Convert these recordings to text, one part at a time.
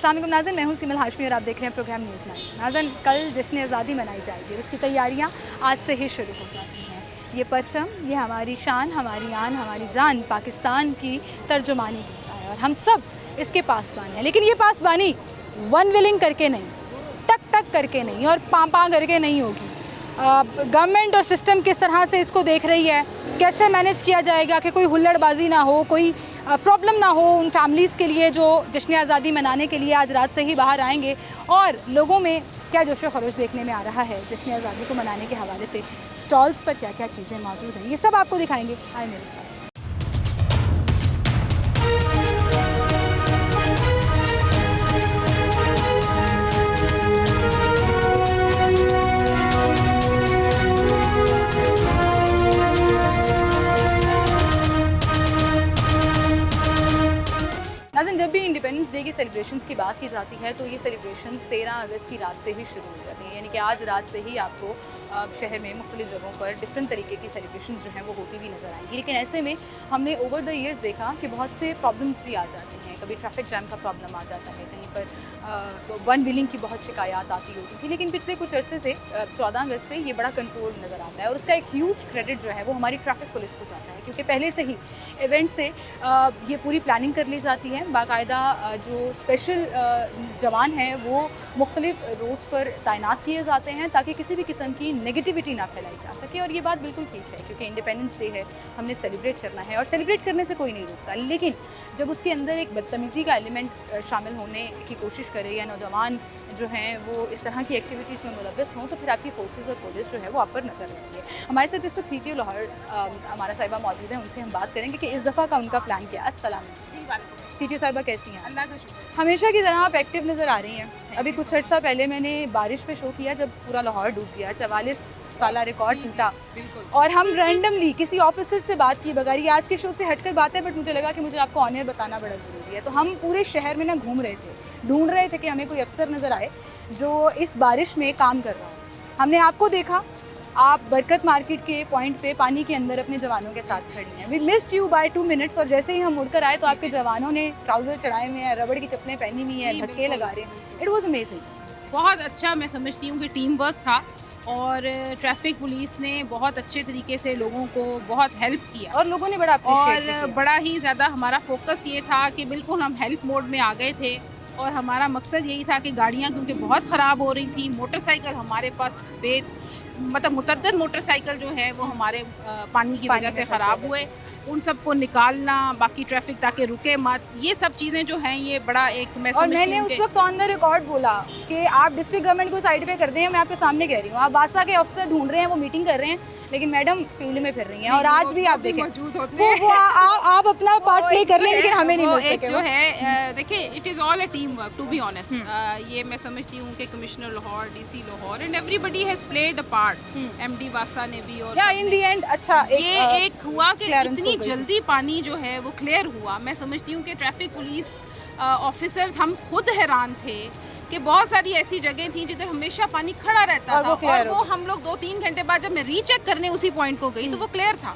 अस्सलाम वालेकुम नाज़रीन, मैं हूं सिमल हाशमी और आप देख रहे हैं प्रोग्राम न्यूज़ 9। नाज़रीन, कल जश्न आज़ादी मनाई जाएगी, उसकी तैयारियां आज से ही शुरू हो जाती हैं। ये परचम, ये हमारी शान, हमारी आन, हमारी जान पाकिस्तान की तर्जुमानी करता है और हम सब इसके पासबान हैं। लेकिन ये पासबानी वन विलिंग करके नहीं, टक टक करके नहीं और पाँ करके नहीं होगी। गवर्नमेंट और सिस्टम किस तरह से इसको देख रही है, कैसे मैनेज किया जाएगा कि कोई हुल्लड़बाजी ना हो, कोई प्रॉब्लम ना हो उन फैमिलीज़ के लिए जो जश्न आज़ादी मनाने के लिए आज रात से ही बाहर आएंगे, और लोगों में क्या जोश व खरोश देखने में आ रहा है जश्न आज़ादी को मनाने के हवाले से, स्टॉल्स पर क्या क्या चीज़ें मौजूद हैं, ये सब आपको दिखाएंगे। आए मेरे साथ। नाज़रीन, जब भी इंडिपेंडेंस डे की सेलिब्रेशंस की बात की जाती है तो ये सेलिब्रेशंस 13 अगस्त की रात से ही शुरू हो जाती हैं। यानी कि आज रात से ही आपको शहर में मुख्तलिफ जगहों पर डिफरेंट तरीके की सेलिब्रेशंस जो हैं वो होती हुई नज़र आएंगी। लेकिन ऐसे में हमने ओवर द ईयर्स देखा कि बहुत से प्रॉब्लम्स भी आ जाते हैं। कभी ट्रैफिक जैम का प्रॉब्लम आ जाता है, कहीं पर वन व्हीलिंग की बहुत शिकायत आती होती थी। लेकिन पिछले कुछ अरसे से 14 अगस्त से ये बड़ा कंट्रोल नज़र आता है और उसका एक ह्यूज क्रेडिट जो है वो हमारी ट्रैफिक पुलिस को जाता है, क्योंकि पहले से ही इवेंट से ये पूरी प्लानिंग कर ली जाती है। बाकायदा जो स्पेशल जवान हैं वो मुख्तलिफ रोड्स पर तैनात किए जाते हैं ताकि किसी भी किस्म की नेगेटिविटी ना फैलाई जा सके। और ये बात बिल्कुल ठीक है, क्योंकि इंडिपेंडेंस डे है, हमने सेलिब्रेट करना है और सेलिब्रेट करने से कोई नहीं रोकता। लेकिन जब उसके अंदर एक बदतमीज़ी का एलिमेंट शामिल होने की कोशिश करे या नौजवान जो हैं वो इस तरह की एक्टिविटीज़ में मुलव्वस हों, तो फिर आपकी फोर्सेस और पुलिस जो है वो आप पर नज़र रखती है। हमारे साथ इस वक्त CTO लाहौर हमारा साहिबा मौजूद है, उनसे हम बात करेंगे कि इस दफ़ा का उनका प्लान क्या है। अस्सलाम CTO साहिबा, कैसी हैं? अल्लाह का शुक्र। हमेशा की तरह आप एक्टिव नज़र आ रही हैं। अभी कुछ अर्सा पहले मैंने बारिश पे शो किया जब पूरा लाहौर डूब गया, 44 साल रिकॉर्ड टूटा, और हम रैंडमली किसी ऑफिसर से बात किए बगैर, ये आज के शो से हटकर बात है बट मुझे लगा कि मुझे आपको ऑनर बताना बड़ा ज़रूरी है, तो हम पूरे शहर में ना घूम रहे थे, ढूंढ रहे थे कि हमें कोई अफसर नज़र आए जो इस बारिश में काम कर रहा हो। हमने आपको देखा, आप बरकत मार्केट के पॉइंट पे पानी के अंदर अपने जवानों के साथ खड़ी हैं। We missed you by 2 minutes, और जैसे ही हम मुड़कर आए तो आपके जवानों ने ट्राउज़र चढ़ाए हुए हैं, रबड़ की चप्पलें पहनी हुई हैं, धक्के लगा रहे हैं। It was amazing. बहुत अच्छा, मैं समझती हूँ कि टीम वर्क था और ट्रैफिक पुलिस ने बहुत अच्छे तरीके से लोगों को बहुत हेल्प किया और लोगों ने बड़ा appreciate और किया। बड़ा ही ज़्यादा हमारा फोकस ये था कि बिल्कुल हम हेल्प मोड में आ गए थे और हमारा मकसद यही था कि गाड़ियाँ क्योंकि बहुत ख़राब हो रही थी, मोटरसाइकिल हमारे पास मुतअद्दिद मोटरसाइकिल जो है वो हमारे पानी की वजह से ख़राब हुए, उन सबको निकालना, बाकी ट्रैफिक ताकि रुके मत, ये सब चीज़ें जो हैं ये बड़ा एक मैं और समझती मैंने हूँ उस वक्त ऑन द रिकॉर्ड बोला कि आप डिस्ट्रिक्ट गवर्नमेंट को साइड पे कर दें, मैं आपके सामने कह रही हूँ, आप बासा के अफसर ढूंढ रहे हैं, वो मीटिंग कर रहे हैं, लेकिन मैडम फील्ड में फिर रही हैं। और आज भी आप देखें मौजूद होते हैं। आप अपना पार्ट प्ले कर लें, लेकिन हमें नहीं वो मिल एक सके जो है देखिए, it is all a team work to be honest. ये मैं समझती हूँ कि commissioner Lahore, DC Lahore and everybody has played a part, MD वासा ने भी, और इन दी एंड अच्छा ये एक हुआ कि clearance इतनी हो गई। जल्दी पानी जो है वो क्लियर हुआ। मैं समझती हूँ कि ट्रैफिक पुलिस ऑफिसर्स हम खुद हैरान थे कि बहुत सारी ऐसी जगह थी जिधर हमेशा पानी खड़ा रहता था और वो हम लोग 2-3 घंटे बाद जब मैं रीचेक करने उसी पॉइंट को गई तो वो क्लियर था।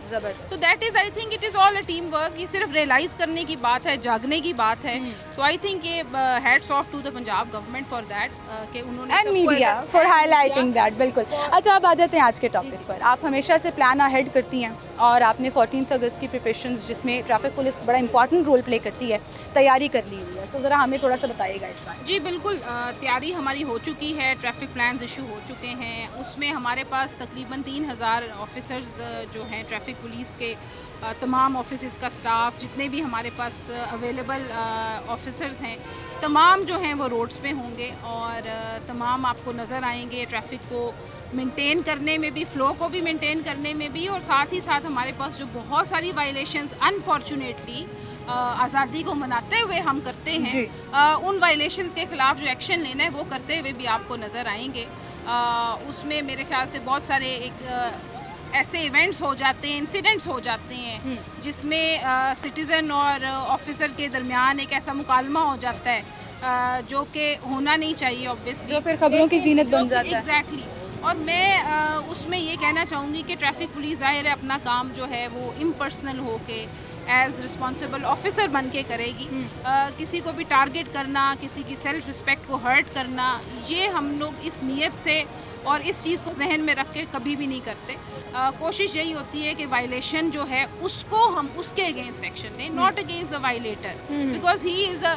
तो that is, I think it is all a team work. ये सिर्फ रियलाइज़ करने की बात है, जागने की बात है। तो आई थिंक ये hats off to the Punjab government for that कि उन्होंने and media for highlighting that. बिल्कुल। अच्छा, अब आ जाते हैं आज के टॉपिक पर। आप हमेशा से प्लान अहेड करती हैं और आपने 14 अगस्त की प्रिपरेशंस, जिसमें ट्रैफिक पुलिस बड़ा इंपॉर्टेंट रोल प्ले करती है, तैयारी कर ली हुई है। तो ज़रा हमें थोड़ा सा बताइएगा इस बारे में। जी बिल्कुल, तैयारी हमारी हो चुकी है, ट्रैफिक प्लान्स इशू हो चुके हैं। उसमें हमारे पास तकरीबन 3000 ऑफिसर्स जो हैं ट्रैफिक पुलिस के, तमाम ऑफिस का स्टाफ, जितने भी हमारे पास अवेलेबल ऑफिसर्स हैं, तमाम जो हैं वो रोड्स पे होंगे और तमाम आपको नज़र आएंगे ट्रैफिक को मेंटेन करने में भी, फ़्लो को भी मेंटेन करने में भी, और साथ ही साथ हमारे पास जो बहुत सारी वायलेशंस अनफॉर्चुनेटली आज़ादी को मनाते हुए हम करते हैं, उन वायलेशंस के ख़िलाफ़ जो एक्शन लेना है वो करते हुए भी आपको नज़र आएंगे। उसमें मेरे ख्याल से बहुत सारे ऐसे इवेंट्स हो जाते हैं, इंसिडेंट्स हो जाते हैं जिसमें सिटीज़न और ऑफिसर के दरमियान एक ऐसा मुकालमा हो जाता है जो कि होना नहीं चाहिए ऑब्वियसली, जो फिर खबरों की जीनत बन जाता है। एग्जैक्टली। और मैं उसमें ये कहना चाहूँगी कि ट्रैफिक पुलिस ज़ाहिर है अपना काम जो है वो इम्पर्सनल हो के एज रिस्पॉन्सिबल ऑफिसर बन के करेगी। किसी को भी टारगेट करना, किसी की सेल्फ रिस्पेक्ट को हर्ट करना, ये हम लोग इस नीयत से और इस चीज़ को जहन में रख के कभी भी नहीं करते। कोशिश यही होती है कि वायलेशन जो है उसको हम उसके अगेंस्ट एक्शन लें, not against the violator, because he is a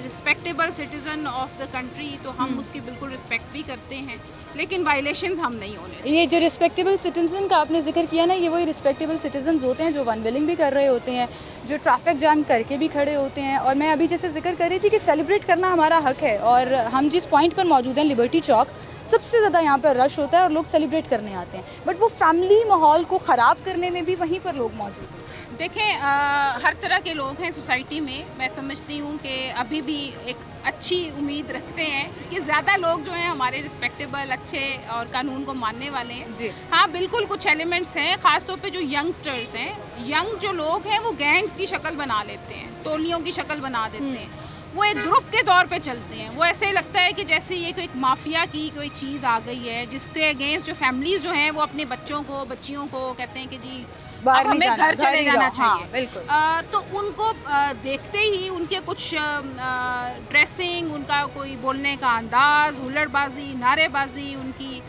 respectable citizen of the country, तो हम उसकी बिल्कुल रिस्पेक्ट भी करते हैं, लेकिन वायलेशंस हम नहीं होने देते। ये जो रिस्पेक्टेबल सिटीजन का आपने जिक्र किया ना, ये वही रिस्पेक्टेबल सिटीजन्स होते हैं जो अनविलिंग भी कर रहे होते हैं, जो ट्रैफिक जाम करके भी खड़े होते हैं। और मैं अभी जैसे जिक्र कर रही थी कि सेलिब्रेट करना हमारा हक है, और हम जिस पॉइंट पर मौजूद हैं लिबर्टी चौक, सबसे ज़्यादा यहाँ पर रश होता है और लोग सेलिब्रेट करने आते हैं, बट वो फैमिली माहौल को ख़राब करने में भी वहीं पर लोग मौजूद हैं। देखें, हर तरह के लोग हैं सोसाइटी में। मैं समझती हूँ कि अभी भी एक अच्छी उम्मीद रखते हैं कि ज़्यादा लोग जो हैं हमारे रिस्पेक्टेबल, अच्छे और कानून को मानने वाले हैं जी। हाँ, बिल्कुल कुछ एलिमेंट्स हैं, ख़ासतौर पे जो यंगस्टर्स हैं, यंग जो लोग हैं वो गैंग्स की शक्ल बना लेते हैं, टोलियों की शक्ल बना देते हैं, वो एक ग्रुप के तौर पे चलते हैं। वो ऐसे लगता है कि जैसे ये कोई एक माफिया की कोई चीज़ आ गई है, जिसके अगेंस्ट जो फैमिलीज़ जो हैं वो अपने बच्चियों को कहते हैं कि जी अब हमें घर चले जाना चाहिए। हाँ, तो उनको देखते ही उनके कुछ ड्रेसिंग, उनका कोई बोलने का अंदाज़, हुल्लड़बाजी, नारेबाजी उनकी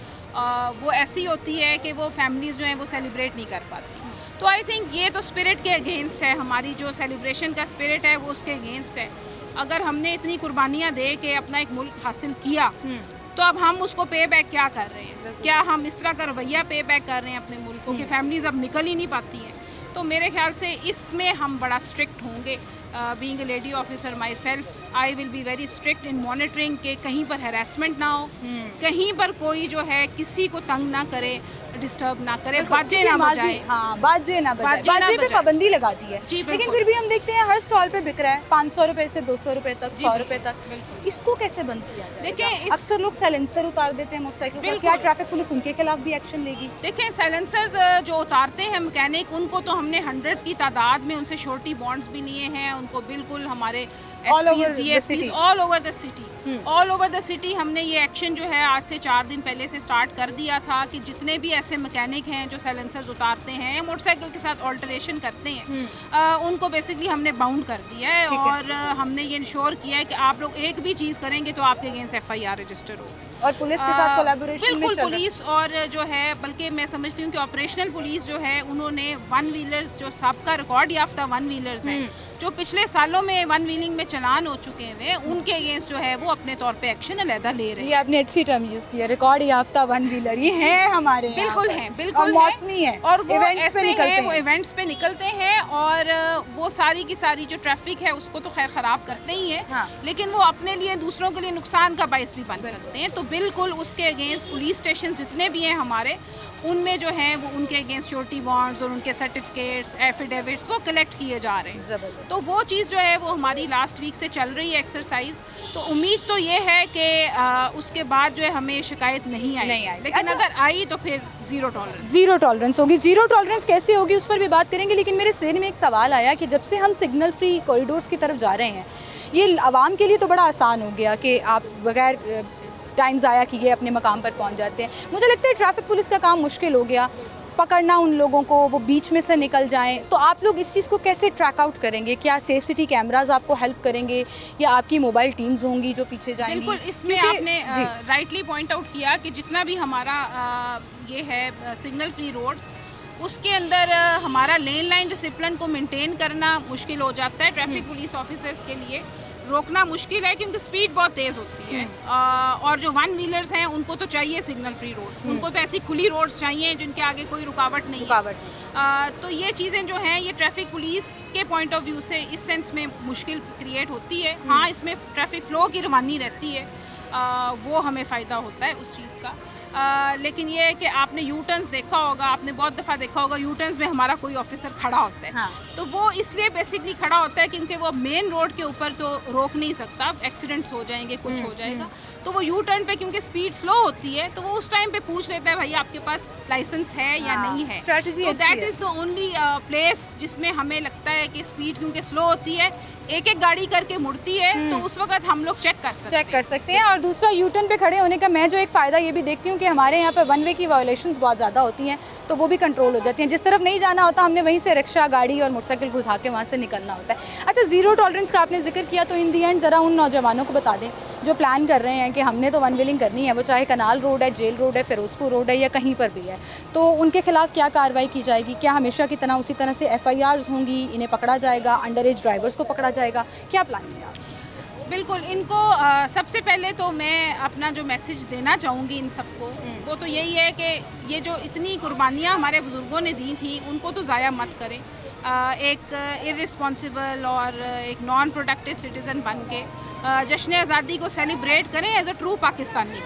वो ऐसी होती है कि वो फैमिलीज़ जो हैं वो सेलिब्रेट नहीं कर पाती। तो आई थिंक ये तो स्पिरिट के अगेंस्ट है, हमारी जो सेलिब्रेशन का स्पिरिट है वो उसके अगेंस्ट है। अगर हमने इतनी कुर्बानियाँ दे के अपना एक मुल्क हासिल किया, तो अब हम उसको पे बैक क्या कर रहे हैं? क्या हम इस तरह का रवैया पे बैक कर रहे हैं अपने मुल्क को कि फैमिलीज़ अब निकल ही नहीं पाती हैं? तो मेरे ख्याल से इसमें हम बड़ा स्ट्रिक्ट होंगे। Being a lady officer my self, I will be very strict in monitoring कि कहीं पर हैरेसमेंट ना हो, कहीं पर कोई जो है किसी को तंग ना करे, डिस्टर्ब ना करे, बाजे ना बजाए। हाँ, बाजे ना बजाए, बाजे पे पाबंदी लगा दी है। लेकिन फिर भी हम देखते हैं हर स्टॉल पे बिक रहा है 500 रुपए से 200 रुपए तक, 100 रुपए तक। इसको कैसे बंद किया जाए? देखिए, अक्सर लोग साइलेंसर उतार देते हैं मोटरसाइकिल पर, क्या ट्रैफिक पुलिस उनके खिलाफ भी एक्शन लेगी? देखें, साइलेंसर्स जो उतारते हैं मैकेनिक, उनको तो हमने हंड्रेड्स की तादाद में उनसे श्योरिटी बॉन्ड्स भी लिए हैं। उनको बिल्कुल हमारे SPs, DSPs all over the city हमने ये एक्शन जो है आज से 4 दिन पहले से स्टार्ट कर दिया था कि जितने भी ऐसे मैकेनिक हैं जो साइलेंसर्स उतारते हैं, मोटरसाइकिल के साथ ऑल्टरेशन करते हैं, उनको बेसिकली हमने बाउंड कर दिया है। और हमने ये इंश्योर किया है कि आप लोग एक भी चीज़ करेंगे तो आपके अगेंस्ट FIR रजिस्टर होगी। और पुलिस के साथ कोलैबोरेशन बिल्कुल पुलिस और जो है, बल्कि मैं समझती हूँ कि ऑपरेशनल पुलिस जो है उन्होंने वन व्हीलर्स, जो सबका रिकॉर्ड याफ्ता वन व्हीलर्स हैं, जो पिछले सालों में वन व्हीलिंग में चलान हो चुके हैं, उनके अगेंस्ट जो है वो अपने तौर पे एक्शन अलहदा ले रहे हैं। ये आपने अच्छी टर्म यूज़ की है, रिकॉर्ड याफ्ता वन व्हीलर, ये हैं हमारे, बिल्कुल हैं, बिल्कुल मौसमी है, और वो ऐसे हैं, वो इवेंट्स पे निकलते हैं और वो सारी की सारी जो ट्रैफिक है उसको तो खैर ख़राब करते ही हैं, लेकिन वो अपने लिए, दूसरों के लिए नुकसान का बायस भी बन सकते हैं। तो बिल्कुल उसके अगेंस्ट पुलिस स्टेशन जितने भी हैं हमारे, उनमें जो हैं वो उनके अगेंस्ट श्योरिटी बॉन्ड्स और उनके सर्टिफिकेट्स, एफिडेविट्स वो कलेक्ट किए जा रहे हैं। तो वो चीज़ जो है वो हमारी लास्ट वीक से चल रही है एक्सरसाइज। तो उम्मीद तो ये है कि उसके बाद जो है हमें शिकायत नहीं आई, लेकिन अगर आई तो फिर ज़ीरो टॉलरेंस होगी। ज़ीरो टॉलरेंस कैसे होगी उस पर भी बात करेंगे, लेकिन मेरे सिर में एक सवाल आया कि जब से हम सिग्नल फ्री कॉरिडोर्स की तरफ जा रहे हैं, ये आवाम के लिए तो बड़ा आसान हो गया कि आप बगैर टाइम ज़ाया किए अपने मकाम पर पहुंच जाते हैं। मुझे लगता है ट्रैफिक पुलिस का काम मुश्किल हो गया, पकड़ना उन लोगों को, वो बीच में से निकल जाएं। तो आप लोग इस चीज़ को कैसे ट्रैक आउट करेंगे? क्या सेफ सिटी कैमराज आपको हेल्प करेंगे या आपकी मोबाइल टीम्स होंगी जो पीछे जाएंगी? बिल्कुल, इसमें आपने राइटली पॉइंट आउट किया कि जितना भी हमारा ये है सिग्नल फ्री रोड्स, उसके अंदर हमारा लेन लाइन डिसिप्लिन को मेंटेन करना मुश्किल हो जाता है। ट्रैफिक पुलिस ऑफिसर्स के लिए रोकना मुश्किल है क्योंकि स्पीड बहुत तेज़ होती है। और जो वन व्हीलर्स हैं उनको तो चाहिए सिग्नल फ्री रोड, उनको तो ऐसी खुली रोड्स चाहिए जिनके आगे कोई रुकावट नहीं है। तो ये चीज़ें जो हैं ये ट्रैफिक पुलिस के पॉइंट ऑफ व्यू से इस सेंस में मुश्किल क्रिएट होती है। हाँ, इसमें ट्रैफिक फ़्लो की रवानी रहती है, वो हमें फ़ायदा होता है उस चीज़ का। लेकिन ये है कि आपने यू टर्न्स देखा होगा, आपने बहुत दफ़ा देखा होगा यू टर्न्स में हमारा कोई ऑफिसर खड़ा होता है। हाँ। तो वो इसलिए बेसिकली खड़ा होता है क्योंकि वो मेन रोड के ऊपर तो रोक नहीं सकता, एक्सीडेंट्स हो जाएंगे, कुछ हो जाएगा। तो वो यू टर्न पे क्योंकि स्पीड स्लो होती है तो वो उस टाइम पे पूछ लेता है भाई आपके पास लाइसेंस है या नहीं है। तो that is the only place जिसमें हमें लगता है कि स्पीड क्योंकि स्लो होती है, एक एक गाड़ी करके मुड़ती है, तो उस वक्त हम लोग चेक कर सकते हैं। और दूसरा यू टर्न पे खड़े होने का मैं जो एक फ़ायदा ये भी देखती हूँ कि क्योंकि हमारे यहाँ पे वन वे की वायलेशंस बहुत ज़्यादा होती हैं, तो वो भी कंट्रोल हो जाती हैं। जिस तरफ नहीं जाना होता हमने वहीं से रिक्शा, गाड़ी और मोटरसाइकिल घुसा के वहाँ से निकलना होता है। अच्छा, ज़ीरो टॉलरेंस का आपने जिक्र किया, तो इन दी एंड ज़रा उन नौजवानों को बता दें जो प्लान कर रहे हैं कि हमने तो वन व्हीलिंग करनी है, वो चाहे कनाल रोड है, जेल रोड है, फिरोजपुर रोड है या कहीं पर भी है, तो उनके खिलाफ क्या कार्रवाई की जाएगी? क्या हमेशा की तरह उसी तरह से FIRs होंगी, इन्हें पकड़ा जाएगा, अंडर एज ड्राइवर्स को पकड़ा जाएगा, क्या प्लानिंग है? बिल्कुल, इनको सबसे पहले तो मैं अपना जो मैसेज देना चाहूँगी इन सबको, वो तो यही है कि ये जो इतनी कुर्बानियाँ हमारे बुज़ुर्गों ने दी थी उनको तो ज़ाया मत करें। एक इर्रिस्पॉन्सिबल और एक नॉन प्रोडक्टिव सिटीज़न बन के जश्न आज़ादी को सेलिब्रेट करें as a true Pakistani.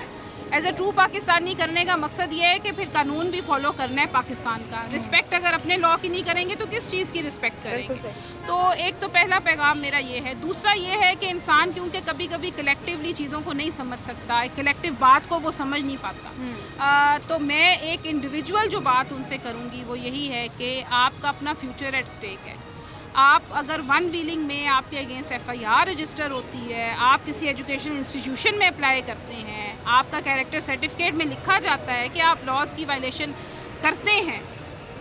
As a true Pakistani करने का मकसद ये है कि फिर कानून भी फॉलो करना है पाकिस्तान का। रिस्पेक्ट अगर अपने लॉ की नहीं करेंगे तो किस चीज़ की रिस्पेक्ट करेंगे? तो एक तो पहला पैगाम मेरा ये है। दूसरा ये है कि इंसान क्योंकि कभी कभी कलेक्टिवली चीज़ों को नहीं समझ सकता, एक कलेक्टिव बात को वो समझ नहीं पाता, तो मैं एक इंडिविजुअल जो बात उनसे करूँगी वो यही है कि आपका अपना फ्यूचर एट स्टेक है। आप अगर वन व्हीलिंग में आपके अगेंस्ट FIR रजिस्टर होती है, आप किसी एजुकेशन इंस्टीट्यूशन में अप्लाई करते हैं, आपका कैरेक्टर सर्टिफिकेट में लिखा जाता है कि आप लॉज की वायलेशन करते हैं,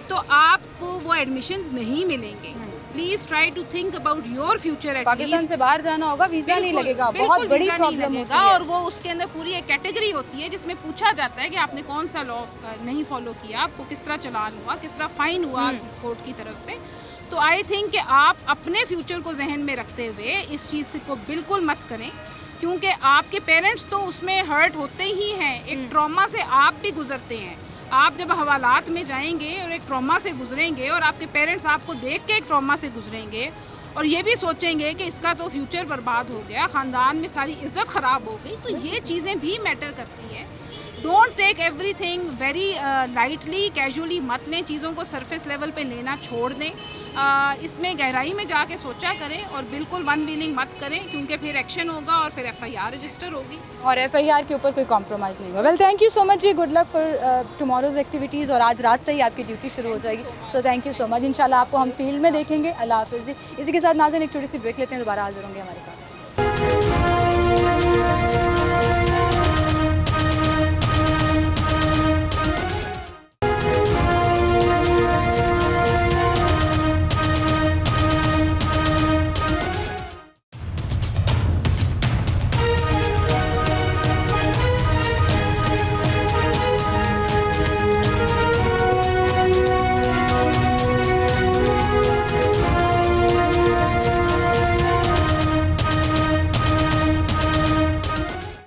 तो आपको वो एडमिशंस नहीं मिलेंगे। Please try to think about your future. एट पाकिस्तान से बाहर जाना होगा, वीज़ा नहीं लगेगा, बहुत बड़ी प्रॉब्लम लगेगा। और वो उसके अंदर पूरी एक कैटेगरी होती है जिसमें पूछा जाता है कि आपने कौन सा लॉ नहीं फॉलो किया, आपको किस तरह चालान हुआ, किस तरह फ़ाइन हुआ कोर्ट की तरफ से। तो आई थिंक कि आप अपने फ्यूचर को जहन में रखते हुए इस चीज़ को बिल्कुल मत करें, क्योंकि आपके पेरेंट्स तो उसमें हर्ट होते ही हैं। एक ट्रॉमा से आप भी गुजरते हैं। आप जब हवालात में जाएंगे और एक ट्रॉमा से गुजरेंगे और आपके पेरेंट्स आपको देख के एक ट्रॉमा से गुजरेंगे और ये भी सोचेंगे कि इसका तो फ्यूचर बर्बाद हो गया, ख़ानदान में सारी इज़्ज़त ख़राब हो गई, तो ये चीज़ें भी मैटर करती हैं। Don't take everything very lightly, casually मत लें, चीज़ों को सरफेस लेवल पे लेना छोड़ दें। इसमें गहराई में जाके सोचा करें और बिल्कुल वन व्हीलिंग मत करें, क्योंकि फिर एक्शन होगा और फिर FIR रजिस्टर होगी और FIR के ऊपर कोई कॉम्प्रोमाइज़ नहीं होगा। Well, thank you so much जी, good luck for tomorrow's activities, और आज रात से ही आपकी ड्यूटी शुरू हो जाएगी। So thank you so much, इंशाल्लाह आपको हम फील्ड में देखेंगे। अल्लाह हाफ़िज़ जी। इसी के साथ नाज़रीन एक छोटी सी ब्रेक लेते हैं, दोबारा हाजिर होंगे हमारे साथ।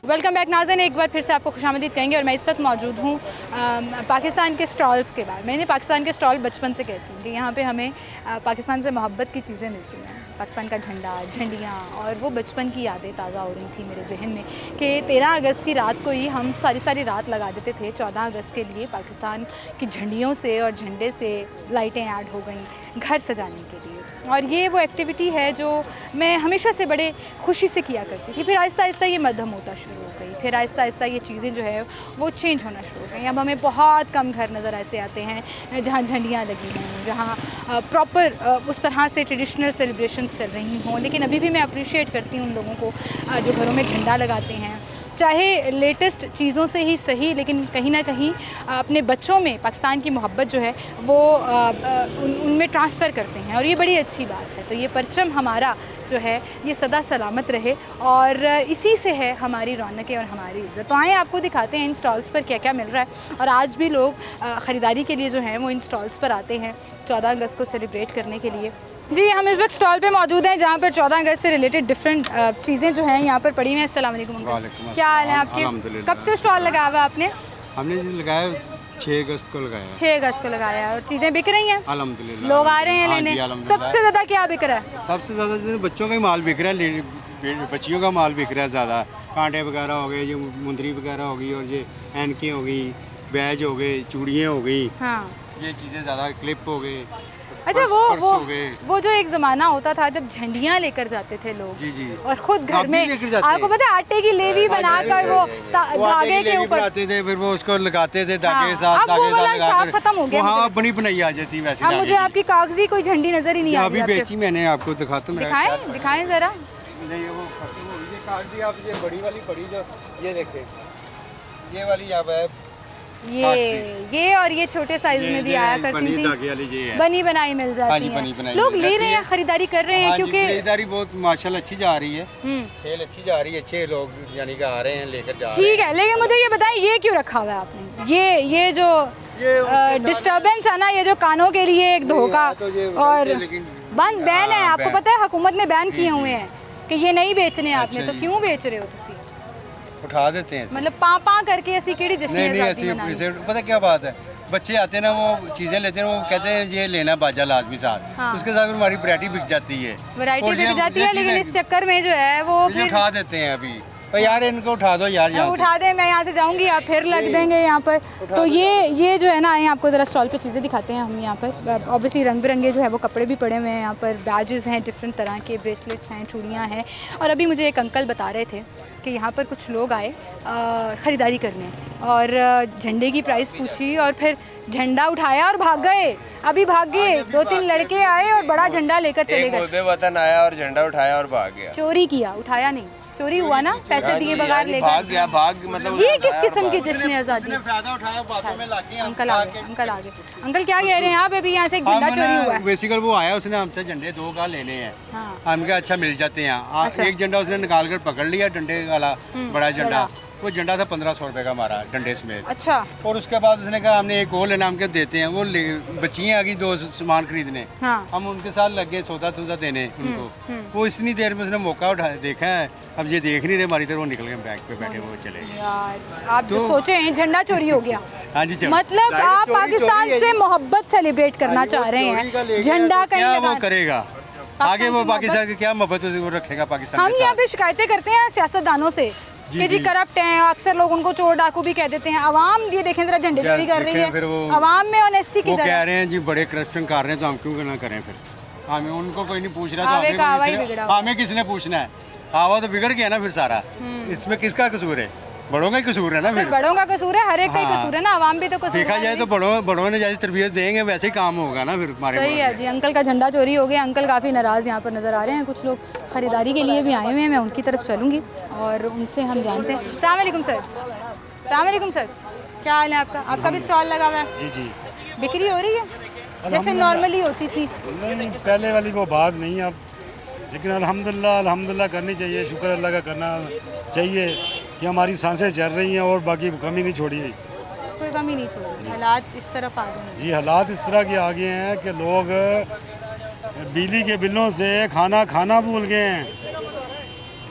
वेलकम बैक नाज़रीन, एक बार फिर से आपको खुशामदीद कहेंगे। और मैं इस वक्त मौजूद हूँ पाकिस्तान के स्टॉल्स के बाद। मैंने पाकिस्तान के स्टॉल बचपन से कहती हूँ कि यहाँ पे हमें पाकिस्तान से मोहब्बत की चीज़ें मिलती हैं, पाकिस्तान का झंडा, झंडियाँ, और वो बचपन की यादें ताज़ा हो रही थी मेरे जहन में कि 13 अगस्त की रात को ही हम सारी रात लगा देते थे 14 अगस्त के लिए। पाकिस्तान की झंडियों से और झंडे से लाइटें ऐड हो गई घर सजाने के लिए, और ये वो एक्टिविटी है जो मैं हमेशा से बड़े खुशी से किया करती थी। फिर आहिस्ता आहिस्ता ये मध्यम होता शुरू हो गई, फिर आहिस्ता आहिस्ता ये चीज़ें जो है वो चेंज होना शुरू हो गई। अब हमें बहुत कम घर नज़र ऐसे आते हैं जहाँ झंडियाँ लगी हैं, जहाँ प्रॉपर उस तरह से ट्रेडिशनल सेलिब्रेशंस चल रही हों। लेकिन अभी भी मैं अप्रिशिएट करती हूँ उन लोगों को जो घरों में झंडा लगाते हैं, चाहे लेटेस्ट चीज़ों से ही सही, लेकिन कहीं ना कहीं अपने बच्चों में पाकिस्तान की मोहब्बत जो है वो उनमें ट्रांसफ़र करते हैं, और ये बड़ी अच्छी बात है। तो ये परचम हमारा जो है ये सदा सलामत रहे, और इसी से है हमारी रौनकें और हमारी इज़्ज़त। तो आएँ आपको दिखाते हैं इन स्टॉल्स पर क्या क्या मिल रहा है। और आज भी लोग ख़रीदारी के लिए जो है वो इन स्टॉल्स पर आते हैं 14 अगस्त को सेलिब्रेट करने के लिए। जी, हम इस वक्त स्टॉल पे मौजूद हैं जहाँ पर 14 अगस्त से रिलेटेड डिफरेंट चीज़ें जो हैं यहाँ पर पड़ी हुई हैं। अस्सलाम वालेकुम। क्या हाल है आपके? कब से स्टॉल लगाया हुआ आपने? हमने लगाया 6 अगस्त को लगाया। 6 अगस्त को लगाया है, और चीज़ें बिक रही हैं? अल्हम्दुलिल्लाह, लोग आ रहे हैं लेने। सबसे ज़्यादा क्या बिक रहा है? सबसे ज़्यादा बच्चों का ही माल बिक रहा है, बच्चियों का माल बिक रहा है ज़्यादा। कांटे वगैरह हो गए, ये मुंदरी वगैरह हो गई, और ये एनकें हो गई, बैज हो गए, चूड़ियाँ हो गई, हाँ ये चीज़ें ज़्यादा, क्लिप हो गए। अच्छा, वो जो एक ज़माना होता था जब झंडियाँ लेकर जाते थे लोग, जी जी, और खुद घर में आपको पता है आटे की लेवी बनाकर वो धागे के ऊपर आते थे, फिर वो उसको लगाते थे धागे के साथ, खत्म हो गया। हाँ, बनी बनाई आ जाती वैसे। अब मुझे आपकी कागजी कोई झंडी नजर ही नहीं आ रही। अभी बेची मैंने, आपको दिखाता हूँ। दिखाएं जरा। नहीं, वो खत्म हो गई कागजी। आप ये बड़ी वाली पड़ी जो, ये देखें, ये वाली यहाँ पे ये और ये छोटे साइज में भी आया करती बनी थी, धागे वाली ये है। बनी बनाई मिल हाँ जाती जी, बनी है। बनाई लोग मिल ले जाती रहे हैं, है। खरीदारी कर रहे हैं हाँ जी, क्योंकि खरीदारी बहुत माशाल्लाह अच्छी जा रही है, सेल अच्छी जा रही है, अच्छे लोग यानी कि आ रहे हैं, लेकर जा रहे हैं। ठीक है। लेकिन मुझे ये बताएं, ये क्यों रखा हुआ है आपने? ये जो डिस्टर्बेंस है ना, ये जो कानों के लिए एक धोखा, तो ये और गलत है, लेकिन बैन है। आपको बैन। पता है हुकूमत ने बैन किए हुए हैं कि ये नहीं बेचने आपने, अच्छा तो जी। क्यों बेच रहे हो तुसी? उठा देते हैं ऐसे। मतलब पाँ करके ऐसी केड़ी जश्न नहीं आज़ादी ऐसी मनानी? इसे पता क्या बात है, बच्चे आते हैं ना, वो चीज़ें लेते हैं, वो कहते हैं ये लेना बाजा लाजमी साथ, हाँ। उसके साथ फिर हमारी वैरायटी बिक जाती है, वैरायटी और ये- बिक जाती ये है, लेकिन चीज़ें- इस चक्कर में जो है वो ये फिर उठा देते हैं अभी। तो यार इनको उठा दो यार यहाँ से। उठा दे, मैं यहाँ से जाऊँगी, आप फिर लग देंगे यहाँ पर। तो ये जो है ना, आए आपको ज़रा स्टॉल पे चीज़ें दिखाते हैं हम यहाँ पर। ऑब्वियसली रंग बिरंगे जो है वो कपड़े भी पड़े हुए हैं यहाँ पर, बैजेस हैं डिफरेंट तरह के, ब्रेसलेट्स हैं, चूड़ियाँ हैं। और अभी मुझे एक अंकल बता रहे थे कि यहाँ पर कुछ लोग आए ख़रीदारी करने, और झंडे की प्राइस पूछी और फिर झंडा उठाया और भाग गए। अभी भाग गए, 2-3 लड़के आए और बड़ा झंडा लेकर चले एक गए। मुद्दे वतन आया और झंडा उठाया और भाग गया। चोरी किया, उठाया नहीं, चोरी हुआ ना, पैसे दिए बगैर लेकर। भाग गया, भाग मतलब ये किस किस्म की जश्न आज़ादी? उसने फायदा उठाया, बातों में लाके हम अंकल आ गए, अंकल आ गए। अंकल क्या कह रहे हैं आप? अभी यहाँ से एक झंडा चोरी हुआ है। बेसिकल वो आया, उसने हमसे झंडे 2 का लेने हैं, हाँ। हम कहा अच्छा मिल जाते हैं। अच्छा। एक झंडा उसने निकाल कर पकड़ लिया, डंडे वाला बड़ा झंडा, वो झंडा था 1500 रुपए का हमारा डंडे समेत। अच्छा, और उसके बाद उसने कहा हमने एक और लेना, हम के देते हैं। वो बच्चियाँ आ गई 2 सामान खरीदने, हाँ। हम उनके साथ लग गए सौदा देने उनको। वो इतनी देर में उसने मौका उठा देखा है, अब ये देख नहीं रहे हमारी तरफ, वो निकल गए बैग पे बैठे, वो चले गए। यार आप जो सोचे हैं झंडा चोरी हो गया। हाँ जी, मतलब जाहिर आप चोरी पाकिस्तान है से ये। मोहब्बत सेलिब्रेट करना चाह रहे चोरी का ले हैं, गया झंडा तो क्या कहीं वो लगा। करेगा आगे, वो पाकिस्तान की क्या मोहब्बत वो रखेगा पाकिस्तान हम के यहाँ साथ। पे शिकायतें करते हैं सियासतदानों से जी, कि जी जी। करप्ट हैं, अक्सर लोग उनको चोर डाकू भी कह देते हैं। आवाम ये देखें जरा झंडे चोरी कर रही देखें फिर है, वो- आवाम में ऑनेस्टी वो की कह रहे हैं जी बड़े करप्शन कर रहे हैं, तो हम क्यों ना करें फिर? हमें उनको कोई नहीं पूछ रहा, तो आवे का आवा ही हमें बिगड़ा किसने, हमें किसने पूछना है? आवा तो बिगड़ गया ना फिर सारा। इसमें किसका कसूर है? बड़ों का ही कसूर है ना फिर। बड़ों का कसूर है, हर एक का ही हाँ। कसूर है ना, आवाम भी तो कसूर देखा जाए तो बड़ों ने जैसी तरबियत देंगे वैसे ही काम होगा ना फिर हमारे सही मुल्क है में। जी। अंकल का झंडा चोरी हो गया, अंकल काफ़ी नाराज़ यहाँ पर नज़र आ रहे हैं। कुछ लोग ख़रीदारी के लिए भी आए हुए हैं, मैं उनकी तरफ चलूँगी और उनसे हम जानते हैं। अस्सलाम वालेकुम सर। अस्सलाम वालेकुम सर, क्या हाल है आपका? आपका भी स्टॉल लगा हुआ है? जी जी। बिक्री हो रही है जैसे नॉर्मली होती थी? नहीं, पहले वाली वो बात नहीं है अब, लेकिन अल्हम्दुलिल्लाह करनी चाहिए, शुक्र अल्लाह का करना चाहिए कि हमारी सांसें चल रही हैं और बाकी कमी नहीं छोड़ी है। कोई कमी नहीं छोड़ी, हालात इस तरफ आ गए हैं। जी, हालात इस तरह के आ गए हैं कि लोग बिजली के बिलों से खाना भूल गए हैं।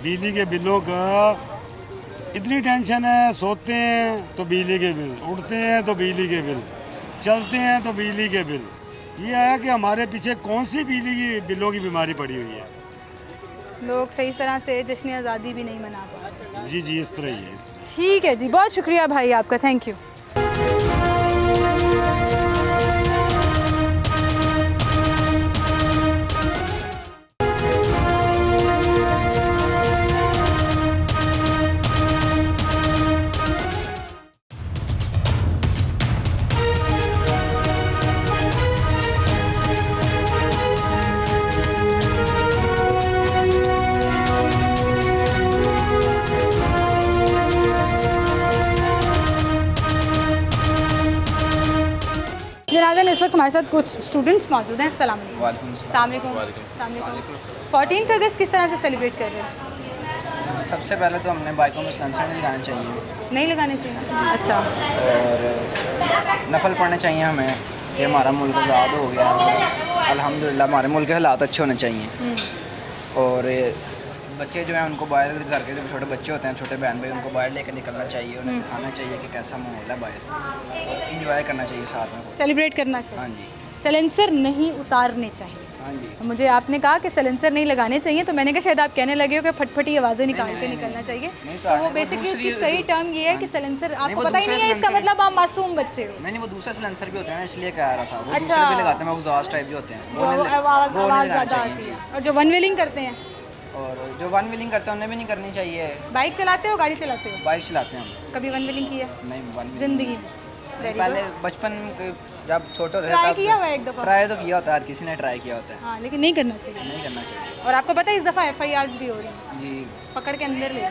बिजली के बिलों का इतनी टेंशन है, सोते हैं तो बिजली के बिल, उठते हैं तो बिजली के बिल, चलते हैं तो बिजली के बिल। ये है कि हमारे पीछे कौन सी बिजली की बिलों की बीमारी पड़ी हुई है। लोग सही तरह से जश्न आज़ादी भी नहीं मना पा रहे। जी जी, इस तरह ही है, इस तरह। ठीक है जी, बहुत शुक्रिया भाई आपका, थैंक यू। जनाज़ा इस वक्त हमारे साथ कुछ स्टूडेंट्स मौजूद हैं। अस्सलाम वालेकुम। अस्सलाम वालेकुम। 14 अगस्त किस तरह से सेलिब्रेट कर रहे हैं? सबसे पहले तो हमने बाइकों में सिलेंसर नहीं लगाने चाहिए नहीं लगाने चाहिए? अच्छा, और नफल पढ़ने चाहिए हमें कि हमारा मुल्क आज़ाद हो गया है। अल्हम्दुलिल्लाह हमारे मुल्क के हालात अच्छे होने चाहिए। और बच्चे जो हैं उनको बाहर, घर के जो छोटे बच्चे होते हैं, छोटे बहन भाई, उनको बाहर लेकर निकलना चाहिए, उन्हें दिखाना चाहिए कि कैसा माहौल है बाहर, और इंजॉय करना चाहिए साथ में। सेलिब्रेट करना हाँ चाहिए। जी, सलेंसर नहीं उतारने चाहिए। हाँ जी। मुझे आपने कहा कि सलेंसर नहीं लगाने चाहिए, तो मैंने कहा शायद आप कहने लगे हो कि फटफटी आवाज़ें निकाल के निकलना चाहिए। नहीं, तो वो वो बेसिकली दूसरी- उसकी सही टर्म ये है कि सलेंसर, आपको वो पता ही दूसरे नहीं है इसका silencer- मतलब आप मासूम बच्चे हो। नहीं, वो दूसरे सिलेंसर भी होते हैं ना, इसलिए कह रहा था। वो अच्छा। दूसरे भी लगाते हैं, वो एग्जॉस्ट टाइप जो होते हैं, वो नहीं- आवाज़ वो नहीं आवाज़ लगाना ज़्यादा चाहिए आती जी। है। और जो वन व्हीलिंग करते हैं, और जो वन व्हीलिंग करते हैं उन्हें भी नहीं करनी चाहिए। बाइक चलाते हो, गाड़ी चलाते हो, बाइक चलाते हैं हम, कभी वन व्हीलिंग की है नहीं वन जिंदगी में? Very पहले good। बचपन के जब छोटे होते Try तब किया हुआ है एक दफ़ा? ट्राई तो किया होता है, हर किसी ने ट्राई किया होता है। हाँ, लेकिन नहीं करना चाहिए। नहीं करना चाहिए और आपको पता है इस दफ़ा FIR भी हो रही है, जी। पकड़ के अंदर ले रही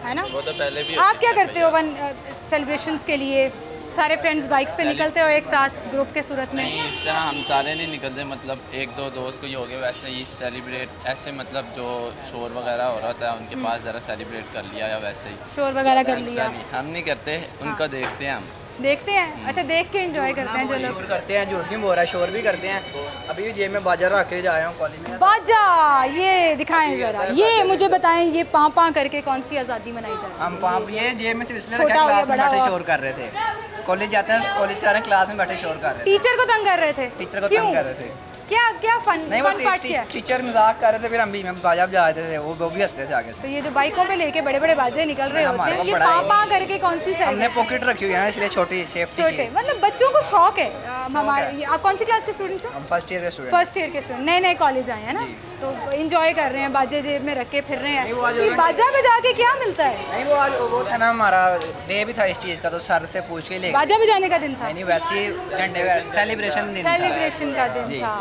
है ना? वो तो पहले भी आप क्या करते हो वन सेलिब्रेशंस के लिए? सारे फ्रेंड्स बाइक्स पे निकलते हो एक साथ ग्रुप के सूरत में? नहीं, इस तरह हम सारे नहीं निकलते, मतलब एक दो दोस्त कोई हो गए वैसे ही सेलिब्रेट, ऐसे मतलब जो शोर वगैरह हो रहा था उनके पास ज़रा सेलिब्रेट कर लिया या वैसे ही शोर वगैरह कर एक्स्ट्रा लिया? नहीं, हम नहीं करते, उनको देखते हैं हम। देखते हैं? अच्छा, देख के एंजॉय करते हैं जो लोग। शोर करते हैं, झूठ नहीं बोल रहा, शोर भी करते हैं। अभी भी जेब में बाजा रख के जा आया हूँ कॉलेज में। बाजा, ये दिखाएं जरा, ये मुझे बताएं, ये पाँ पाँ करके कौन सी आज़ादी मनाई जा रही है? हम पाप ये जेब में से इसलिए छोटा रखा, हो या क्लास में बड़ा बैठे हो? शोर कर रहे थे। कॉलेज जाते हैं, कॉलेज से आ रहे हैं, क्लास में बैठे शोर कर रहे थे। टीचर को तंग कर रहे थे? टीचर को क्यों? तंग कर रहे थे। क्या क्या फन नहीं, फन पार्ट किया? टीचर मजाक कर रहे थे, फिर हम बाजा बजा रहे थे, वो भी हंसते थे आगे तो से। ये जो बाइकों पे लेके बड़े बड़े बाजे निकल रहे होते हमारे हैं, को ये बड़ा पाँ है। पाँ करके कौन सी हमने सेलिब्रेशन? पॉकेट रखी हुई है ना, इसलिए छोटी सेफ्टी छोटे, चीज। मतलब बच्चों को शौक है। हमारे आप कौन सी क्लास के स्टूडेंट्स हैं? हम फर्स्ट ईयर के स्टूडेंट। फर्स्ट ईयर के स्टूडेंट, नए नए कॉलेज आए हैं ना, तो इंजॉय कर रहे हैं, बाजे जेब में रख के फिर रहे नहीं, वो आज हैं। ये बाजा बजा के क्या मिलता है? नहीं, वो आज वो था ना, हमारा डे भी था इस चीज़ का, तो सर से पूछ के ले। बाजा बजाने का दिन था? नहीं, वैसे ही झंडे सेलिब्रेशन दिन था। सेलिब्रेशन का दिन जी। था,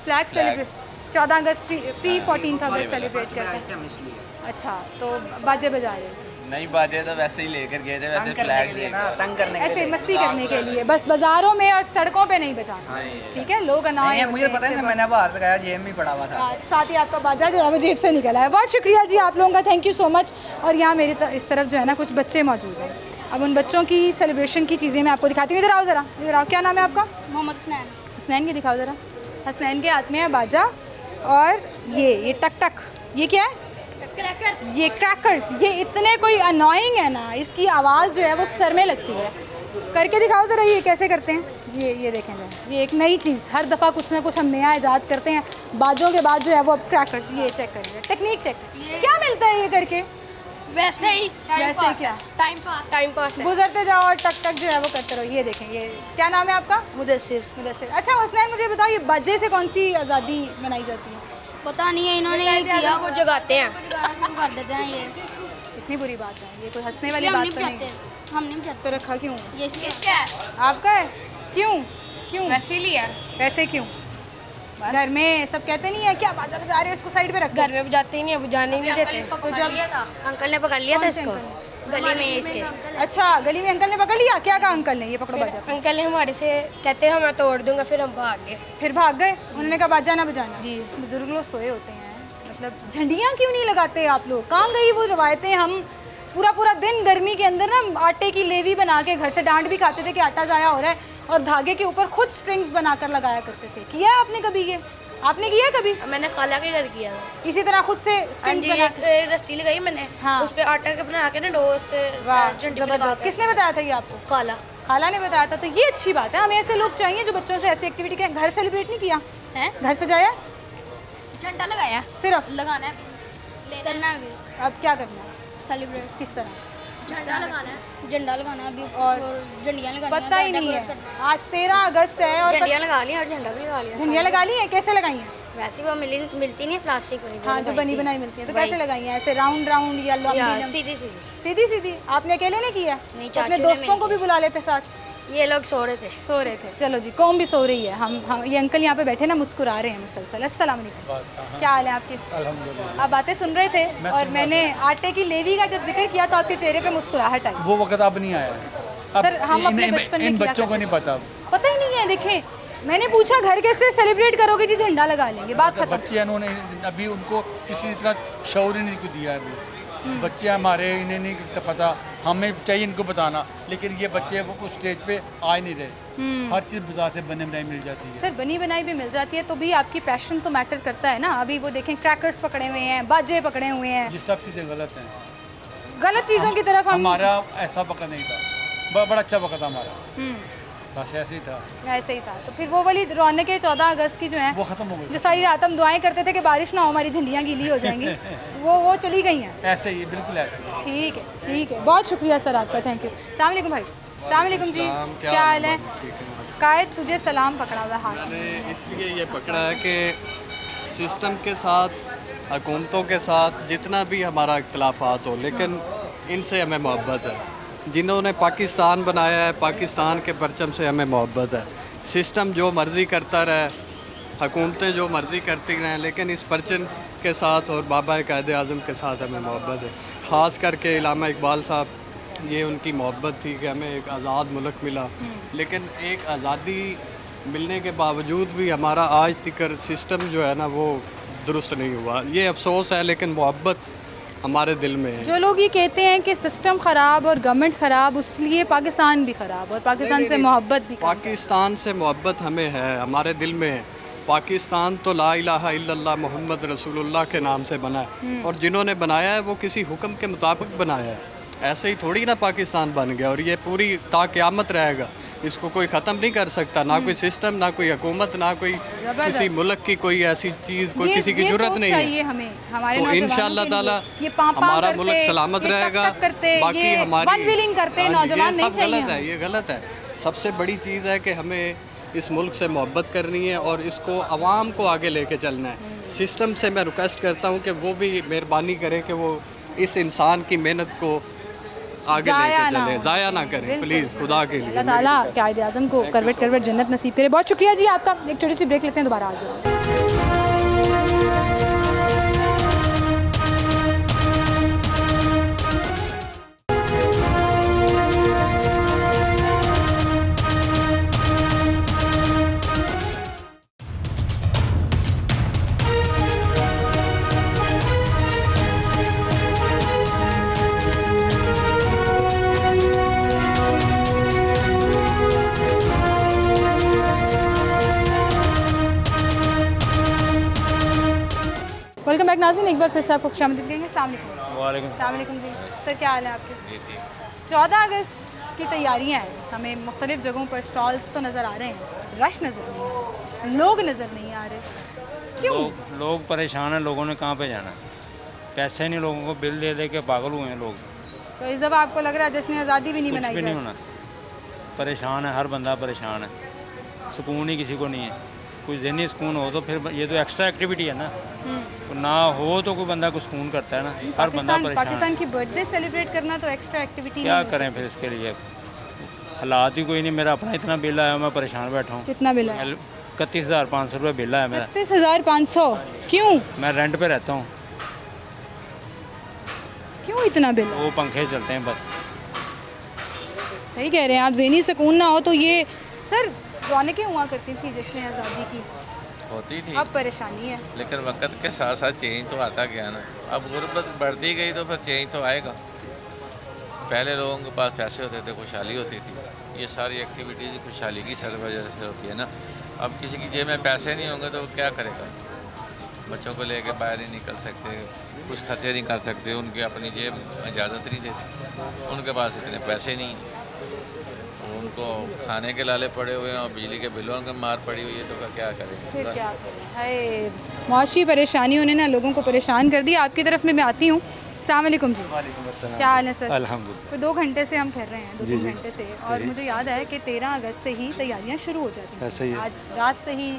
फ्लैग सेलिब्रेशन। 14 अगस्त प्री 14th अगस्त सेलिब्रेट करते हैं। हम इसलिए अच्छा, तो बाजे बजा रहे हैं नहीं, बाजे तो वैसे ही लेकर गए थे, वैसे तंग करने फ्लैग के लिए ना, तंग करने के ऐसे लिए। मस्ती करने के लिए, बस बाजारों में और सड़कों पे नहीं बजाना, ठीक है? लोग अनाय नहीं, मुझे पता नहीं था, मैंने बाहर लगाया, जेब में पड़ा हुआ था। साथ ही आपका बाजा जो है वो जेब से निकला है। बहुत शुक्रिया जी आप लोगों का, थैंक यू सो मच। और यहाँ मेरी इस तरफ जो है ना कुछ बच्चे मौजूद हैं। अब उन बच्चों की सेलिब्रेशन की चीज़ें मैं आपको दिखाती हूँ। इधर आओ ज़रा, इधर आओ। क्या नाम है आपका? मोहम्मद हसनैन। हसनैन की दिखाओ ज़रा। हसनैन के हाथ में है बाजा और ये टक टक, ये क्या है? क्रैकर्स। ये क्रैकर्स। ये इतने कोई अनोइंग है ना, इसकी आवाज़ जो है वो सर में लगती है। करके दिखाओ ज़रा, ये कैसे करते हैं? ये देखें जरा, ये एक नई चीज़, हर दफ़ा कुछ ना कुछ हम नया ईजाद करते हैं। बाजों के बाद जो है वो अब क्रैकर्स, ये चेक करिए, टेक्निक चेक। क्या मिलता है ये करके? वैसे ही वैसे क्या? टाइम पास है। गुजरते जाओ और टक टक जो है वो करते रहो। ये देखें, ये क्या नाम है आपका? मुदस्सिर। मुदस्सिर। अच्छा हसनैन, मुझे बताओ, ये बाजे से कौन सी आज़ादी मनाई जाती है? पता नहीं है, इन्होंने ये किया को जगाते हैं, कर देते हैं। ये कितनी बुरी बात है, ये कोई हंसने वाली हम बात नहीं तो नहीं बजाते, है। हम नहीं बजाते। तो रखा क्यों? ये इसके है, आपका है? क्यों क्यों? वैसे ही लिया। वैसे क्यों? बस। घर में सब कहते नहीं है क्या बाजा बजा रहे हो, इसको साइड पे रख दो। घर में बजाते ही नहीं है, बुझाने ही नहीं देते। तो जब अंकल ने पकड़ लिया था कौन से इसको अंकल गली में इसके। अच्छा, गली में अंकल ने पकड़ लिया? क्या कहा अंकल ने? ये पकड़ो फिर बाजा। अंकल ने हमारे से कहते हैं मैं तोड़ दूंगा, फिर हम भाग गए। फिर भाग गए? उन्होंने कहा बाजा ना बजाना। जी। बुजुर्ग लोग सोए होते हैं, मतलब झंडियाँ क्यों नहीं लगाते आप लोग? कहाँ गई वो रवायतें? हम पूरा पूरा दिन गर्मी के अंदर ना आटे की लेवी बना के घर से डांट भी खाते थे कि आटा ज़ाया हो रहा है, और धागे के ऊपर खुद स्ट्रिंग्स बनाकर लगाया करते थे। किया है आपने कभी? ये आपने किया है कभी? मैंने खाला के घर किया था। इसी तरह खुद से हाँ स्ट्रिंग्स जी, बना एक रस्सी लगाई मैंने, हाँ। उस पे आटा के बना के ना डो से वाह, झंडी पे जबरदस्त। लगा के। किसने बताया था ये आपको? काला खाला ने बताया था। तो ये अच्छी बात है, हमें ऐसे लोग चाहिए जो बच्चों से ऐसी एक्टिविटी के। घर सेलिब्रेट नहीं किया? है, घर सजाया झंडा लगाया, सिर्फ? लगाना है, करना है अभी अब क्या करना है? सेलिब्रेट। किस तरह? झंडा लगाना है, झंडा लगाना है अभी, और और झंडियाँ लगानी पता ही नहीं है। आज 13 अगस्त है और झंडियाँ लगा ली और झंडा भी लगा लिया। झंडियाँ लगा ली हैं? कैसे लगाई हैं? वैसे वो मिलती नहीं है, प्लास्टिक वाली। हाँ, जो बनी बनाई मिलती है। तो कैसे लगाई हैं? ऐसे राउंड राउंड या लंबी? सीधी सीधी। सीधी सीधी? आपने अकेले ने किया? नहीं, तो अपने चाचू ने दोस्तों को भी मिलके। बुला लेते साथ? ये लोग सो रहे थे। सो रहे थे। चलो जी, कौम भी सो रही है। हम ये अंकल यहाँ पे बैठे ना मुस्कुरा रहे हैं मुसलसल। अस्सलाम वालेकुम, क्या हाल है आपके? अल्हम्दुलिल्लाह। आप बातें सुन रहे थे और मैंने आटे की लेवी का जब जिक्र किया तो आपके चेहरे पे मुस्कुराहट आई। वो वक्त अब नहीं आया। अब सर, हम अपने बचपन में इन किया बच्चों को करते नहीं पता। पता ही नहीं है। देखें, मैंने पूछा घर कैसे सेलिब्रेट करोगे जी? झंडा लगा लेंगे, बात खत्म। बच्चे इन्होंने अभी उनको किसी ने इतना शौर ही नहीं को दिया अभी। बच्चे हमारे, इन्हें नहीं पता, हमें चाहिए इनको बताना, लेकिन ये बच्चे वो उस स्टेज पे आ ही नहीं रहे। हर चीज़ बाजार से बने बनाई मिल जाती है। सर, बनी बनाई भी मिल जाती है तो भी आपकी पैशन तो मैटर करता है ना। अभी वो देखें, क्रैकर्स पकड़े हुए हैं, बाजे पकड़े हुए हैं, ये सब चीज़ें गलत हैं। गलत चीज़ों की तरफ हम। हमारा ऐसा वक्त नहीं था, बड़ा अच्छा वक्त था हमारा, बस ऐसे ही था। ऐसे ही था। तो फिर वो वाली रौनकें 14 अगस्त की जो है, वो ख़त्म हो गई। जो सारी रात हम दुआएं करते थे कि बारिश ना हो, हमारी झंडियाँ गीली हो जाएंगी, वो चली गई हैं। ऐसे ही, बिल्कुल ऐसे ही। ठीक है, ठीक है, बहुत शुक्रिया सर आपका, थैंक यू। अस्सलाम वालेकुम भाई। अस्सलाम वालेकुम जी, क्या हाल है? कायद तुझे सलाम पकड़ा हुआ हाथ में। मैंने इसलिए ये पकड़ा है कि सिस्टम के साथ, हुकूमतों के साथ जितना भी हमारा इख्तलाफात हो, लेकिन इनसे हमें मोहब्बत है। जिन्होंने पाकिस्तान बनाया है, पाकिस्तान के परचम से हमें मोहब्बत है। सिस्टम जो मर्ज़ी करता रहे, हुकूमतें जो मर्ज़ी करती रहें, लेकिन इस परचम के साथ और बाबा कायद आज़म के साथ हमें मोहब्बत है। ख़ास करके इल्लामा इकबाल साहब ये उनकी मोहब्बत थी कि हमें एक आज़ाद मुल्क मिला, लेकिन एक आज़ादी मिलने के बावजूद भी हमारा आज तक सिस्टम जो है ना वो दुरुस्त नहीं हुआ। ये अफसोस है, लेकिन मोहब्बत हमारे दिल में है। जो लोग ये कहते हैं कि सिस्टम ख़राब और गवर्नमेंट ख़राब, उसलिए पाकिस्तान भी ख़राब और पाकिस्तान से मोहब्बत भी पाकिस्तान से मोहब्बत हमें है, हमारे दिल में है। पाकिस्तान तो ला इलाहा इल्लल्लाह मोहम्मद रसूलुल्लाह के नाम से बना है, और जिन्होंने बनाया है वो किसी हुक्म के मुताबिक बनाया है। ऐसे ही थोड़ी ना पाकिस्तान बन गया, और ये पूरी ता क़यामत रहेगा, इसको कोई ख़त्म नहीं कर सकता, ना कोई सिस्टम, ना कोई हुकूमत, ना कोई किसी मुल्क की कोई ऐसी चीज़, कोई किसी की जरूरत नहीं है। हमें हमारे तो इंशाअल्लाह ताला हमारा मुल्क सलामत रहेगा। बाकी हमारी ये सब गलत है, ये गलत है। सबसे बड़ी चीज़ है कि हमें इस मुल्क से मोहब्बत करनी है और इसको आवाम को आगे लेके चलना है। सिस्टम से मैं रिक्वेस्ट करता हूँ कि वो भी मेहरबानी करे कि वो इस इंसान की मेहनत को आगे लेके चले, ज़ाया ना करें प्लीज़, खुदा के लिए। अल्लाह ताला कायद आज़म को करवट करवट जन्नत नसीब करे। बहुत शुक्रिया जी आपका। एक छोटी सी ब्रेक लेते हैं, दोबारा हाजिर। वेलकम बैक नाज़रीन, एक बार फिर से आपको खुशामदीद कहेंगे। अस्सलाम वालेकुम जी। सर क्या हाल है आपके? जी ठीक। 14 अगस्त की तैयारियां हैं, हमें मुख्तलिफ़ जगहों पर स्टॉल्स तो नज़र आ रहे हैं, रश नज़र नहीं आ रहा, लोग नज़र नहीं आ रहे, क्यों? लोग परेशान हैं। लोगों ने कहाँ पे जाना? पैसे नहीं, लोगों को बिल दे दे के पागल हुए हैं लोग। तो इस दफ़ा आपको लग रहा है जश्न आज़ादी भी नहीं कुछ मनाई भी नहीं जाए? होना। परेशान है, हर बंदा परेशान है, सुकून ही किसी को नहीं है। कुछ ज़हनी सुकून हो तो फिर ये तो एक्स्ट्रा एक्टिविटी है ना, तो ना हो तो कोई बंदा को सुकून करता है ना, हर बंदा परेशान पाकिस्तान है। की बर्थडे सेलिब्रेट करना तो एक्स्ट्रा एक्टिविटी क्या करें फिर इसके लिए? हालात ही कोई नहीं। मेरा अपना इतना बिल आया, मैं परेशान बैठा हूँ। कितना बिल है? 31,500 रुपये बिल आया मेरा। 31,500? क्यों? मैं रेंट पे रहता हूँ। क्यों इतना बिल? वो पंखे चलते हैं बस। सही कह रहे हैं आप, ज़हनी सुकून ना हो तो ये सर रौनकें हुआ करती थी जश्न आज़ादी की, होती थी, अब परेशानी है। लेकिन वक्त के साथ साथ चेंज तो आता गया ना। अब गुर्बत बढ़ती गई तो फिर चेंज तो आएगा। पहले लोगों के पास पैसे होते थे, खुशहाली होती थी। ये सारी एक्टिविटीज़ खुशहाली की सर वजह से होती है ना। अब किसी की जेब में पैसे नहीं होंगे तो वो क्या करेगा? बच्चों को लेके बाहर नहीं निकल सकते, कुछ खर्चे नहीं कर सकते, उनकी अपनी जेब इजाज़त नहीं देती, उनके पास इतने पैसे नहीं, उनको खाने के लाले पड़े हुए हैं और बिजली के बिलों के मार पड़ी हुई है, तो क्या करेंगे? फिर क्या करें? हाय, मुआशी परेशानियों ने ना लोगों को परेशान कर दिया। आपकी तरफ में मैं आती हूँ। अस्सलाम वालेकुम जी। वालेकुम अस्सलाम। क्या हाल है सर? अल्हम्दुलिल्लाह। तो 2 घंटे से हम ठहर रहे हैं, 2-3 जी। घंटे से, और मुझे याद है कि 13 अगस्त से ही तैयारियां शुरू हो जाती हैं। ऐसा ही है। आज रात से ही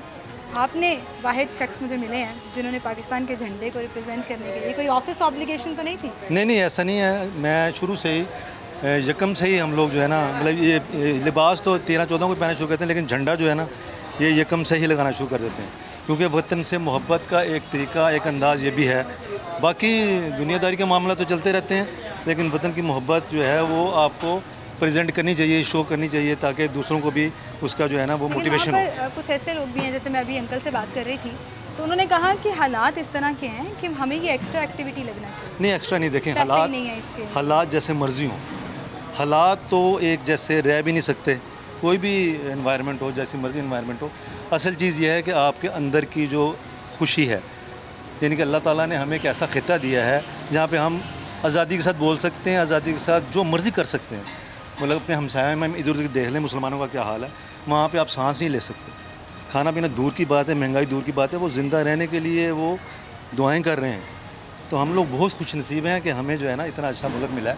आपने वाहिद शख्स मुझे मिले हैं जिन्होंने पाकिस्तान के झंडे को रिप्रेजेंट करने के लिए, कोई ऑफिस ऑब्लिगेशन तो नहीं थी? नहीं, ऐसा नहीं है। मैं शुरू से ही यकम से ही हम लोग जो है ना, मतलब ये लिबास तो 13-14 को पहनना शुरू करते हैं, लेकिन झंडा जो है ना ये यकम से ही लगाना शुरू कर देते हैं, क्योंकि वतन से मोहब्बत का एक तरीका, एक अंदाज़ ये भी है। बाकी दुनियादारी के मामला तो चलते रहते हैं, लेकिन वतन की मोहब्बत जो है वो आपको प्रेजेंट करनी चाहिए, शो करनी चाहिए, ताकि दूसरों को भी उसका जो है ना वो मोटिवेशन हो। कुछ ऐसे लोग भी हैं, जैसे मैं अभी अंकल से बात कर रही थी, तो उन्होंने कहा कि हालात इस तरह के हैं कि हमें ये एक्स्ट्रा एक्टिविटी लगना चाहिए। नहीं, एक्स्ट्रा नहीं। देखें, पैसे ही नहीं है इसके। हालात जैसे मर्जी हों, हालात तो एक जैसे रह भी नहीं सकते। कोई भी एनवायरनमेंट हो, जैसी मर्जी एनवायरनमेंट हो, असल चीज़ यह है कि आपके अंदर की जो खुशी है, यानी कि अल्लाह ताला ने हमें एक ऐसा खिता दिया है जहाँ पे हम आज़ादी के साथ बोल सकते हैं, आज़ादी के साथ जो मर्ज़ी कर सकते हैं। मतलब अपने हमसाया में इधर उधर देख लें मुसलमानों का क्या हाल है, वहाँ पे आप सांस नहीं ले सकते। खाना पीना दूर की बात है, महंगाई दूर की बात है, वो ज़िंदा रहने के लिए वो दुआएं कर रहे हैं। तो हम लोग बहुत खुश नसीब हैं कि हमें जो है ना इतना अच्छा मुल्क मिला है,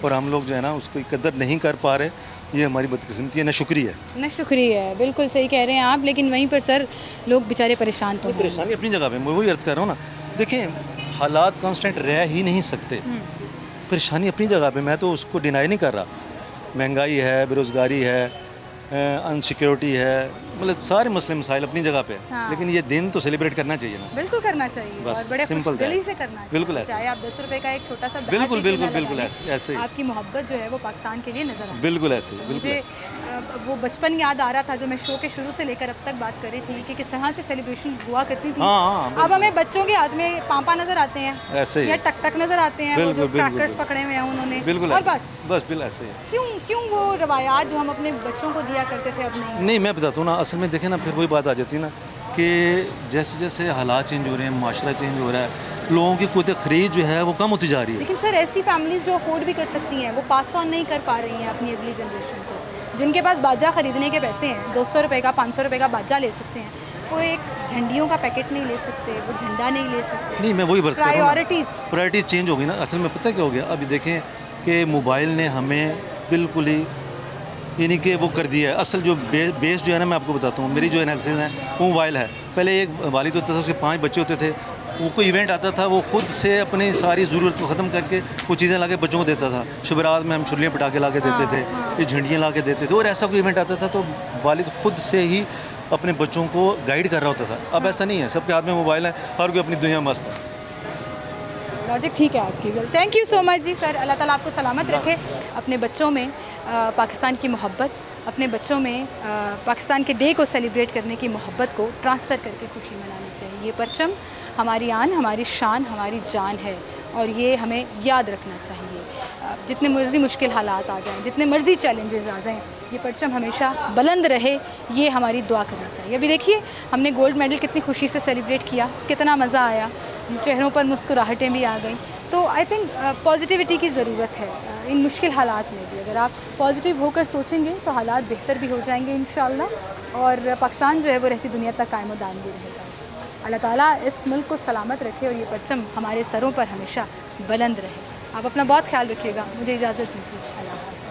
और हम लोग जो है ना उसको कदर नहीं कर पा रहे। ये हमारी बदकिस्मती है, ना शुक्रिया है। ना शुक्रिया है, बिल्कुल सही कह रहे हैं आप। लेकिन वहीं पर सर लोग बेचारे परेशान तो हैं। परेशानी अपनी जगह पे, मैं वही अर्ज़ कर रहा हूँ ना। देखें, हालात कांस्टेंट रह ही नहीं सकते। परेशानी अपनी जगह पे, मैं तो उसको डिनाई नहीं कर रहा। महंगाई है, बेरोज़गारी है, अनसिक्योरिटी है, मतलब सारे मसले मसाइल अपनी जगह पे है, हाँ। लेकिन ये दिन तो सेलिब्रेट करना चाहिए ना। बिल्कुल करना चाहिए बस, और बड़े सिंपल खुशदिली that। से करना चाहिए। बिल्कुल ऐसे। चाहे आप 10 रुपए का एक छोटा सा बैग बिल्कुल भी क्यों बिल्कुल ना बिल्कुल लगाएं, ऐसे ही आपकी मोहब्बत जो है वो पाकिस्तान के लिए नजर आती है। बिल्कुल ऐसे ही, बिल्कुल मुझे ऐसे। वो बचपन याद आ रहा था जो मैं शो के शुरू से लेकर अब तक बात कर रही थी कि किस तरह से सेलिब्रेशन हुआ करती थी। हाँ, हाँ, अब हमें बच्चों के हाथ में पापा नजर आते हैं, ऐसे ही या टक टक नजर आते हैं, वो बिल्कुल, जो बिल्कुल, क्रैकर्स बिल्कुल। पकड़े हुए हैं उन्होंने, बिल्कुल और ऐसे। बस बिल्कुल ऐसे ही। क्यों वो रवायात जो हम अपने बच्चों को दिया करते थे अब नहीं। नहीं, मैं बताता हूँ ना, असल में देखें ना, फिर वही बात आ जाती है ना कि जैसे जैसे हालात चेंज हो रहे हैं, माशरा चेंज हो रहा है, लोगों की कुत ख़रीद जो है वो कम होती जा रही है। लेकिन सर ऐसी फैमिलीज जो अफोर्ड भी कर सकती हैं वो पास ऑन नहीं कर पा रही हैं अपनी अगली जनरेशन को, जिनके पास बाजा ख़रीदने के पैसे हैं, 200 रुपये का 500 रुपये का बाजा ले सकते हैं, वो एक झंडियों का पैकेट नहीं ले सकते, वो झंडा नहीं ले सकते। नहीं, मैं वही बर्स कर रहा हूँ, प्रायोरिटीज़ चेंज हो गई ना। असल में पता क्या हो गया, अभी देखें कि मोबाइल ने हमें बिल्कुल ही यानी कि वो कर दिया है। असल जो बेस जो है ना, मैं आपको बताता हूँ, मेरी जो एनालिसिस है वो मोबाइल है। पहले एक वालिद होता था, उसके 5 बच्चे होते थे, वो कोई इवेंट आता था, वो खुद से अपनी सारी ज़रूरत को ख़त्म करके वो चीज़ें ला के बच्चों को देता था। शुभरात में हम छुरियाँ पटा के ला के देते थे, ये झंडियाँ ला के देते थे, और ऐसा कोई इवेंट आता था तो वालिद खुद से ही अपने बच्चों को गाइड कर रहा होता था। अब ऐसा नहीं है, सबके हाथ में मोबाइल है, हर कोई अपनी दुनिया मस्त है। लॉजिक ठीक है आपकी। Well, thank you so much जी सर। अल्लाह ताला आपको सलामत रखे। अपने बच्चों में पाकिस्तान की मोहब्बत, अपने बच्चों में पाकिस्तान के डे को सेलिब्रेट करने की मोहब्बत को ट्रांसफ़र करके खुशी मनानी चाहिए। ये परचम हमारी आन, हमारी शान, हमारी जान है, और ये हमें याद रखना चाहिए। जितने मर्ज़ी मुश्किल हालात आ जाएं, जितने मर्ज़ी चैलेंजेस आ जाएं, ये परचम हमेशा बुलंद रहे, ये हमारी दुआ करनी चाहिए। अभी देखिए हमने गोल्ड मेडल कितनी खुशी से सेलिब्रेट किया, कितना मज़ा आया, चेहरों पर मुस्कुराहटें भी आ गई। तो आई थिंक पॉजिटिविटी की ज़रूरत है इन मुश्किल हालात में भी। अगर आप पॉजिटिव होकर सोचेंगे तो हालात बेहतर भी हो जाएंगे इंशाअल्लाह, और पाकिस्तान जो है वो रहती दुनिया तक कायम दाम भी रहेगा। अल्लाह ताला इस मुल्क को सलामत रखे और ये परचम हमारे सरों पर हमेशा बुलंद रहे। आप अपना बहुत ख्याल रखिएगा। मुझे इजाज़त दीजिए। अल्लाह हाफ़िज़।